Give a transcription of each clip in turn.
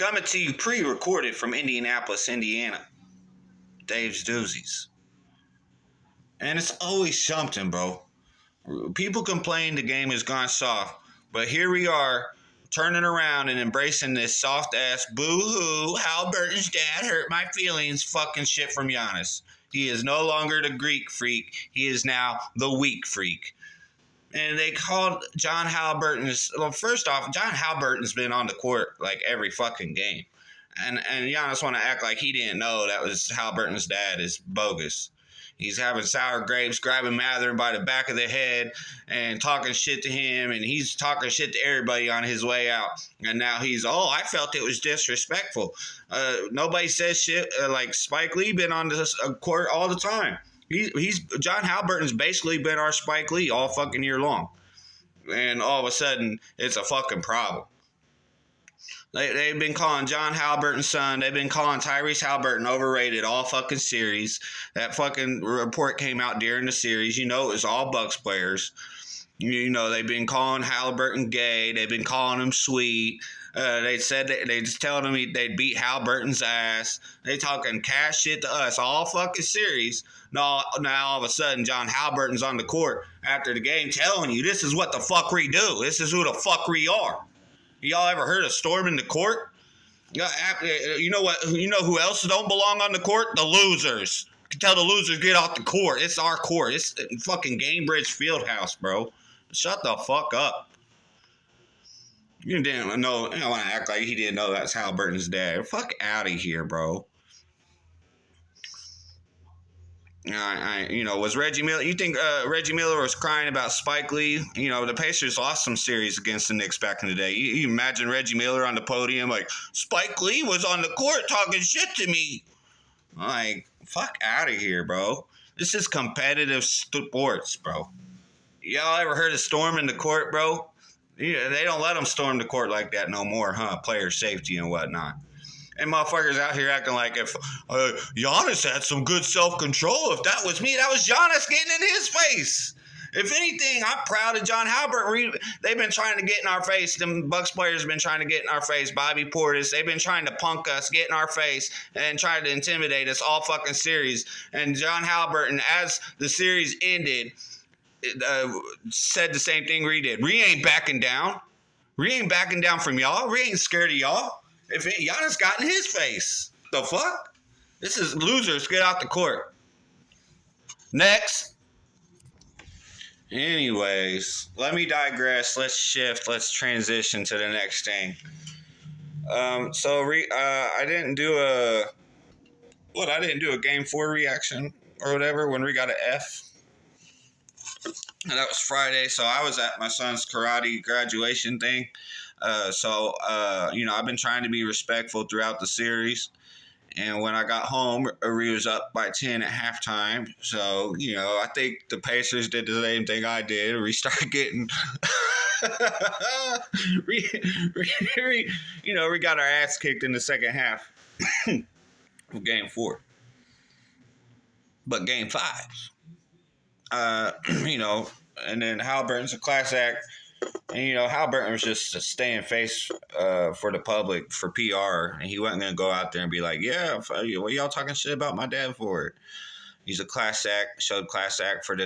Coming to you pre-recorded from Indianapolis, Indiana. Dave's Doozies. And it's always something, bro. People complain the game has gone soft, but here we are turning around and embracing this soft-ass boo-hoo, Haliburton's dad hurt my feelings fucking shit from Giannis. He is no longer the Greek freak. He is now the weak freak. And they called John Haliburton's... Well, first off, John Haliburton's been on the court like every fucking game. And Giannis want to act like he didn't know that was Haliburton's dad is bogus. He's having sour grapes, grabbing Mather by the back of the head and talking shit to him. And he's talking shit to everybody on his way out. And now he's, I felt it was disrespectful. Nobody says shit. Like Spike Lee been on this court all the time. He's John Haliburton's basically been our Spike Lee all fucking year long. And all of a sudden, it's a fucking problem. They've been calling John Haliburton's son. They've been calling Tyrese Haliburton overrated all fucking series. That fucking report came out during the series. You know it was all Bucks players. You know they've been calling Haliburton gay. They've been calling him sweet. They said they just telling him they'd beat Haliburton's ass. They talking cash shit to us all fucking series. Now all of a sudden John Haliburton's on the court after the game telling you this is what the fuck we do. This is who the fuck we are. Y'all ever heard of storming the court? You know what? You know who else don't belong on the court? The losers. You can tell the losers get off the court. It's our court. It's fucking Gamebridge Fieldhouse, bro. Shut the fuck up. You didn't know. You don't want to act like he didn't know that's Haliburton's dad. Fuck out of here, bro. Was Reggie Miller? You think Reggie Miller was crying about Spike Lee? You know, the Pacers lost some series against the Knicks back in the day. You imagine Reggie Miller on the podium like, Spike Lee was on the court talking shit to me. Like, fuck out of here, bro. This is competitive sports, bro. Y'all ever heard of storming the court, bro? Yeah, they don't let them storm the court like that no more, huh? Player safety and whatnot. And motherfuckers out here acting like if Giannis had some good self-control, if that was me, that was Giannis getting in his face. If anything, I'm proud of John Haliburton. They've been trying to get in our face. Them Bucks players have been trying to get in our face. Bobby Portis, they've been trying to punk us, get in our face, and try to intimidate us all fucking series. And John Haliburton, as the series ended, said the same thing we did. We ain't backing down. We ain't backing down from y'all. We ain't scared of y'all. If Giannis got in his face, the fuck? This is losers. Get out the court. Next. Anyways, let me digress. Let's shift. Let's transition to the next thing. I didn't do a Game 4 reaction or whatever when we got an F. And that was Friday, so I was at my son's karate graduation thing. I've been trying to be respectful throughout the series. And when I got home, we was up by 10 at halftime. So, I think the Pacers did the same thing I did. We started getting... we got our ass kicked in the second half of Game 4. But Game 5, and then Haliburton's a class act. And, Haliburton was just staying face for the public, for PR. And he wasn't going to go out there and be like, yeah, what y'all talking shit about my dad for it? He's a class act, showed class act for the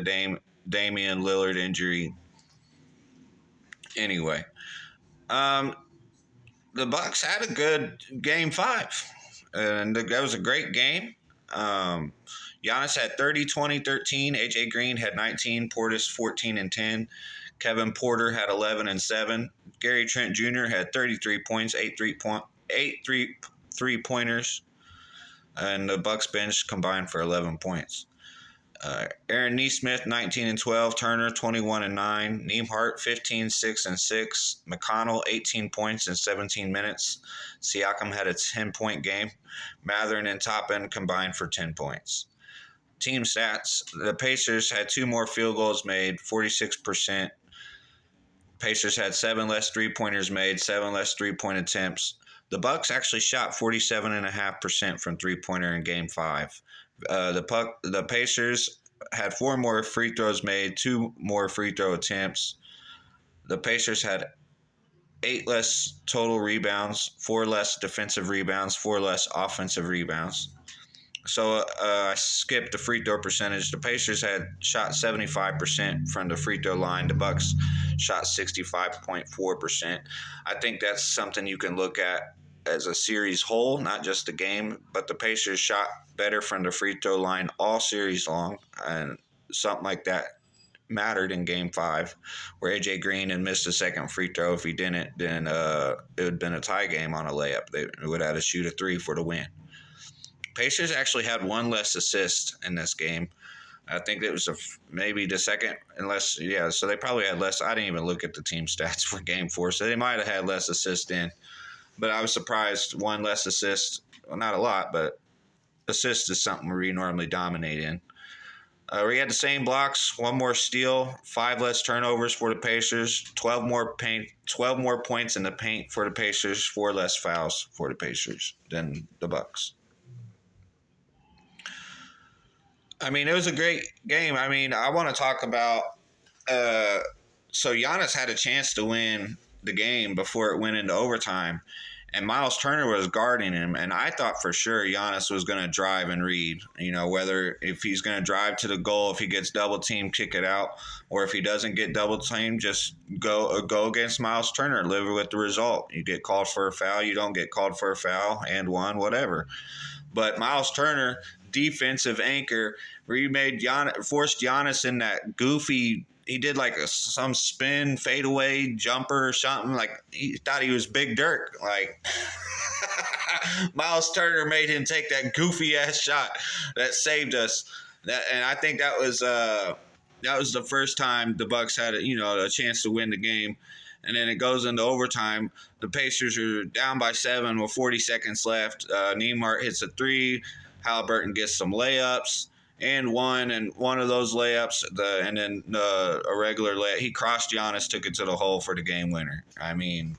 Damian Lillard injury. Anyway, the Bucks had a good Game 5. And that was a great game. Giannis had 30, 20, 13. AJ Green had 19. Portis 14 and 10. Kevin Porter had 11 and 7. Gary Trent Jr. had 33 points, 8 three-pointers. And the Bucks bench combined for 11 points. Aaron Nesmith, 19 and 12. Turner, 21 and 9. Nembhard, 15, 6 and 6. McConnell, 18 points in 17 minutes. Siakam had a 10-point game. Mathurin and Toppin combined for 10 points. Team stats, the Pacers had 2 more field goals made, 46%. Pacers had 7 less three-pointers made, 7 less three-point attempts. The Bucks actually shot 47.5% from three-pointer in Game 5. The Pacers had 4 more free throws made, 2 more free throw attempts. The Pacers had 8 less total rebounds, 4 less defensive rebounds, 4 less offensive rebounds. So I skipped the free throw percentage. The Pacers had shot 75% from the free throw line. The Bucks shot 65.4%. I think that's something you can look at as a series whole, not just the game. But the Pacers shot better from the free throw line all series long, and something like that mattered in Game 5, where AJ Green had missed a second free throw. If he didn't, then it would have been a tie game on a layup. They would have had to shoot a 3 for the win. Pacers actually had 1 less assist in this game. I think it was maybe the second, so they probably had less. I didn't even look at the team stats for Game 4, so they might have had less assists in. But I was surprised 1 less assist. Well, not a lot, but assist is something we normally dominate in. We had the same blocks, 1 more steal, 5 less turnovers for the Pacers, 12 more points in the paint for the Pacers, 4 less fouls for the Pacers than the Bucks. I mean, it was a great game. I mean, I want to talk about so Giannis had a chance to win the game before it went into overtime, and Miles Turner was guarding him, and I thought for sure Giannis was going to drive and read, whether if he's going to drive to the goal, if he gets double teamed, kick it out, or if he doesn't get double teamed, just go against Miles Turner, live with the result. You get called for a foul, you don't get called for a foul, and one, whatever. But Miles Turner, defensive anchor, where he forced Giannis in that goofy. He did like some spin fadeaway jumper or something. Like he thought he was Big Dirk. Like Miles Turner made him take that goofy ass shot that saved us. And I think that was the first time the Bucks had a chance to win the game. And then it goes into overtime. The Pacers are down by 7 with 40 seconds left. Neimark hits a 3. Haliburton gets some layups and one of those layups, and then a regular layup. He crossed Giannis, took it to the hole for the game winner. I mean,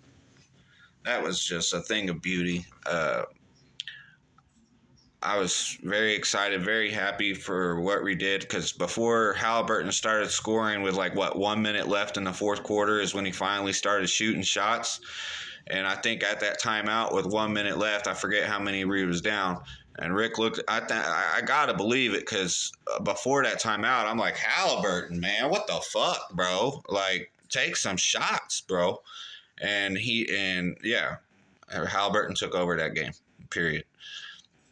that was just a thing of beauty. I was very excited, very happy for what we did, because before Haliburton started scoring with 1 minute left in the fourth quarter is when he finally started shooting shots. And I think at that timeout with 1 minute left, I forget how many he was down. And Rick looked, I got to believe it, because before that timeout, I'm like, Haliburton, man, what the fuck, bro? Like, take some shots, bro. And Haliburton took over that game, period.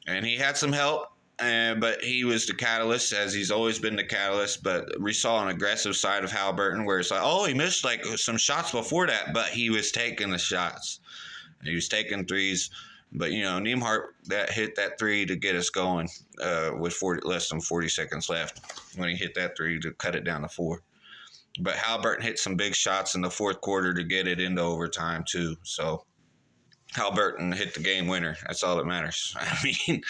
And he had some help, but he was the catalyst, as he's always been the catalyst. But we saw an aggressive side of Haliburton where it's like, oh, he missed some shots before that, but he was taking the shots. He was taking threes. But, Neimark that hit that 3 to get us going with less than 40 seconds left when he hit that 3 to cut it down to 4. But Haliburton hit some big shots in the fourth quarter to get it into overtime, too. So Haliburton hit the game winner. That's all that matters. I mean,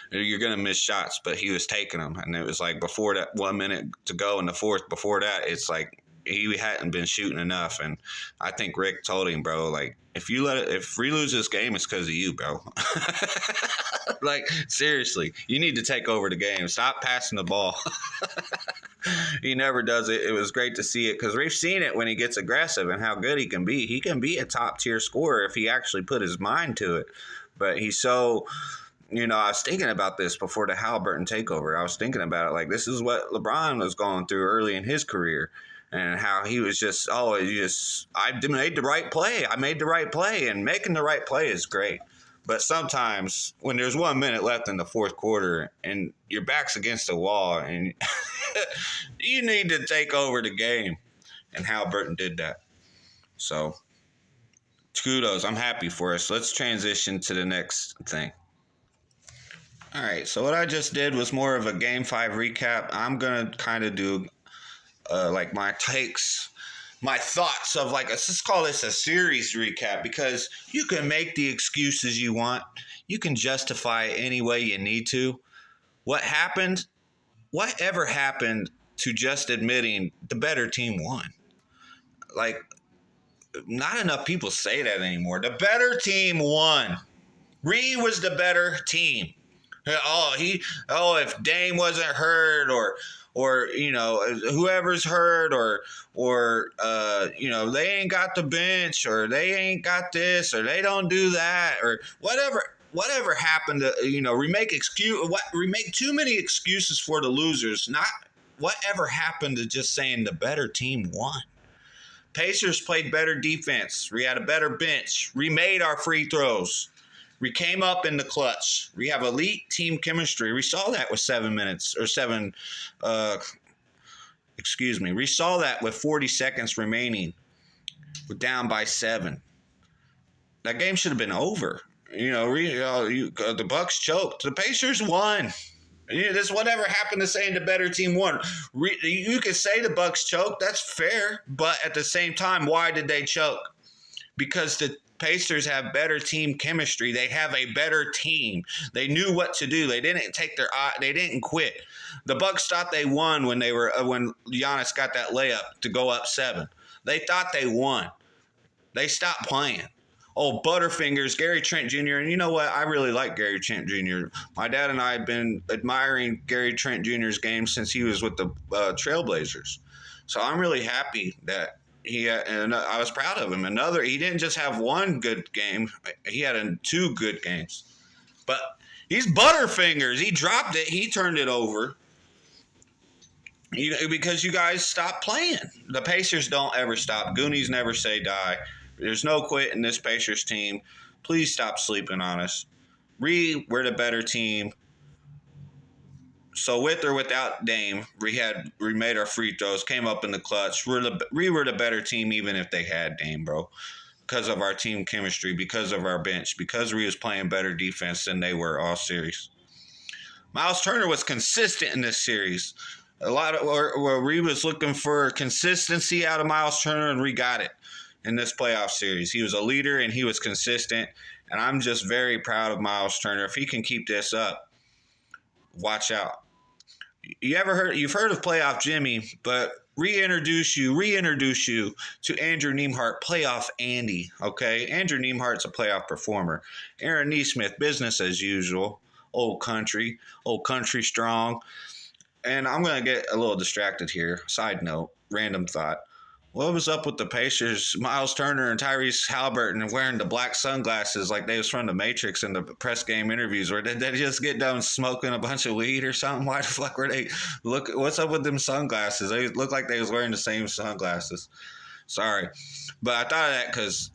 you're going to miss shots, but he was taking them. And it was like before that 1 minute to go in the fourth, before that, it's like he hadn't been shooting enough. And I think Rick told him, bro, like, if we lose this game, it's because of you, bro. Like, seriously, you need to take over the game. Stop passing the ball. He never does it. It was great to see it, because we've seen it when he gets aggressive and how good he can be. He can be a top-tier scorer if he actually put his mind to it. But he's so, I was thinking about this before the Haliburton takeover. I was thinking about it like this is what LeBron was going through early in his career. And how he was just, I made the right play. I made the right play. And making the right play is great. But sometimes when there's 1 minute left in the fourth quarter and your back's against the wall and you need to take over the game. And Haliburton did that. So, kudos. I'm happy for us. Let's transition to the next thing. All right. So what I just did was more of a Game 5 recap. I'm going to kind of do my takes, my thoughts of let's call this a series recap, because you can make the excuses you want. You can justify it any way you need to. Whatever happened to just admitting the better team won? Like, not enough people say that anymore. The better team won. Reed was the better team. If Dame wasn't hurt, or whoever's hurt, or they ain't got the bench, or they ain't got this, or they don't do that, or whatever happened to we make too many excuses for the losers. Not whatever happened to just saying the better team won. Pacers played better defense. We had a better bench. We made our free throws. We came up in the clutch. We have elite team chemistry. We saw that with 7 minutes or seven. We saw that with 40 seconds remaining. We're down by 7. That game should have been over. The Bucks choked. The Pacers won. This whatever happened to saying the better team won. You could say the Bucks choked. That's fair. But at the same time, why did they choke? Because the Pacers have better team chemistry. They have a better team. They knew what to do. They didn't take their eye. They didn't quit. The Bucks thought they won when Giannis got that layup to go up 7. They thought they won. They stopped playing. Oh, Butterfingers, Gary Trent Jr. And you know what? I really like Gary Trent Jr. My dad and I have been admiring Gary Trent Jr.'s game since he was with the Trailblazers. So I'm really happy that and I was proud of him. He didn't just have one good game. He had 2 good games. But he's Butterfingers. He dropped it. He turned it over. Because you guys stopped playing. The Pacers don't ever stop. Goonies never say die. There's no quit in this Pacers team. Please stop sleeping on us. We're the better team. So with or without Dame, we made our free throws, came up in the clutch. We were the better team even if they had Dame, bro. Because of our team chemistry, because of our bench, because we was playing better defense than they were all series. Miles Turner was consistent in this series. Where we was looking for consistency out of Miles Turner, and we got it in this playoff series. He was a leader and he was consistent, and I'm just very proud of Miles Turner. If he can keep this up, watch out. You've heard of Playoff Jimmy, but reintroduce you to Andrew Nembhard, Playoff Andy, okay? Andrew Nembhard's a playoff performer. Aaron Nesmith, business as usual. Old country strong. And I'm going to get a little distracted here. Side note, random thought. What was up with the Pacers, Miles Turner and Tyrese Haliburton wearing the black sunglasses like they was from the Matrix in the press game interviews? Or did they just get done smoking a bunch of weed or something? Why the fuck were they what's up with them sunglasses? They look like they was wearing the same sunglasses. Sorry. But I thought of that because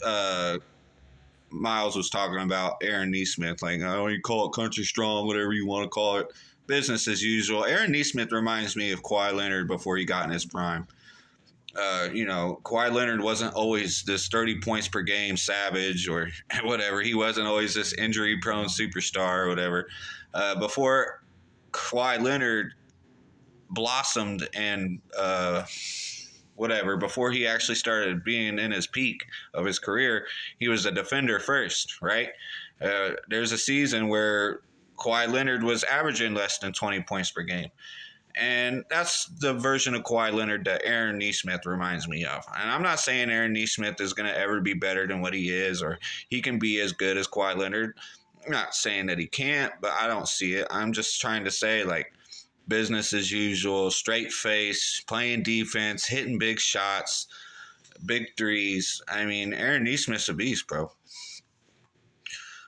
Miles was talking about Aaron Nesmith. Like, you call it country strong, whatever you want to call it. Business as usual. Aaron Nesmith reminds me of Kawhi Leonard before he got in his prime. Kawhi Leonard wasn't always this 30 points per game savage or whatever. He wasn't always this injury-prone superstar or whatever. Before Kawhi Leonard blossomed and before he actually started being in his peak of his career, he was a defender first, right? There's a season where Kawhi Leonard was averaging less than 20 points per game. And that's the version of Kawhi Leonard that Aaron Nesmith reminds me of. And I'm not saying Aaron Nesmith is going to ever be better than what he is or he can be as good as Kawhi Leonard. I'm not saying that he can't, but I don't see it. I'm just trying to say, like, business as usual, straight face, playing defense, hitting big shots, big threes. I mean, Aaron Nesmith's a beast, bro.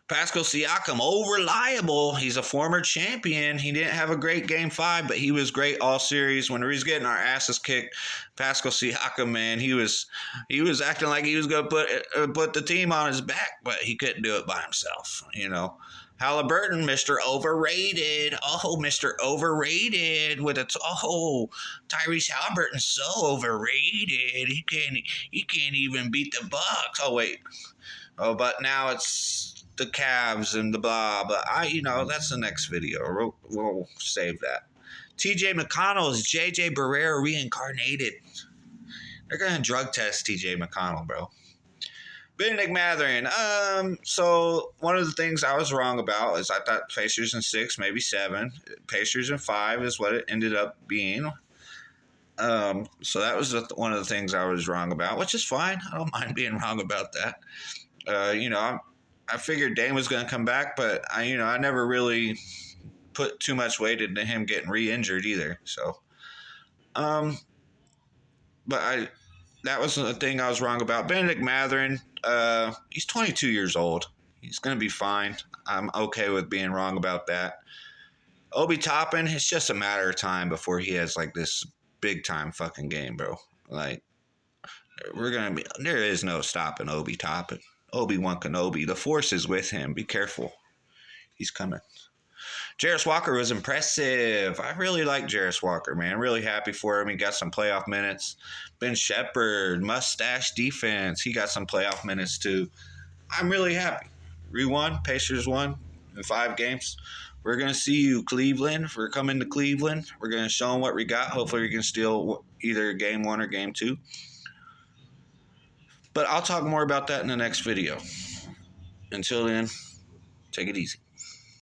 Pascal Siakam, reliable. He's a former champion. He didn't have a great Game 5, but he was great all series. When we was getting our asses kicked, Pascal Siakam, man, he was acting like he was going to put the team on his back, but he couldn't do it by himself, Haliburton, Mr. Overrated. Oh, Mr. Overrated Tyrese Haliburton's so overrated. He can't even beat the Bucks. Oh, wait. Oh, but now it's the Cavs and the blah, but that's the next video. We'll save that. TJ McConnell is JJ Barrera reincarnated. They're going to drug test TJ McConnell, bro. Benedict Mathurin. So one of the things I was wrong about is I thought Pacers in 6, maybe 7. Pacers in 5 is what it ended up being. So that was one of the things I was wrong about, which is fine. I don't mind being wrong about that. I figured Dame was going to come back, but I never really put too much weight into him getting re-injured either. So Um, but that was the thing I was wrong about. Benedict Mathurin, he's 22 years old. He's gonna be fine. I'm okay with being wrong about that. Obi Toppin, it's just a matter of time before he has like this big time fucking game, bro. Like there is no stopping Obi Toppin. Obi-Wan Kenobi. The Force is with him. Be careful. He's coming. Jarris Walker was impressive. I really like Jarris Walker, man. Really happy for him. He got some playoff minutes. Ben Shepherd, mustache defense. He got some playoff minutes too. I'm really happy. We won. Pacers won in 5 games. We're going to see you, Cleveland. We're coming to Cleveland. We're going to show them what we got. Hopefully we can steal either game 1 or game 2. But I'll talk more about that in the next video. Until then, take it easy.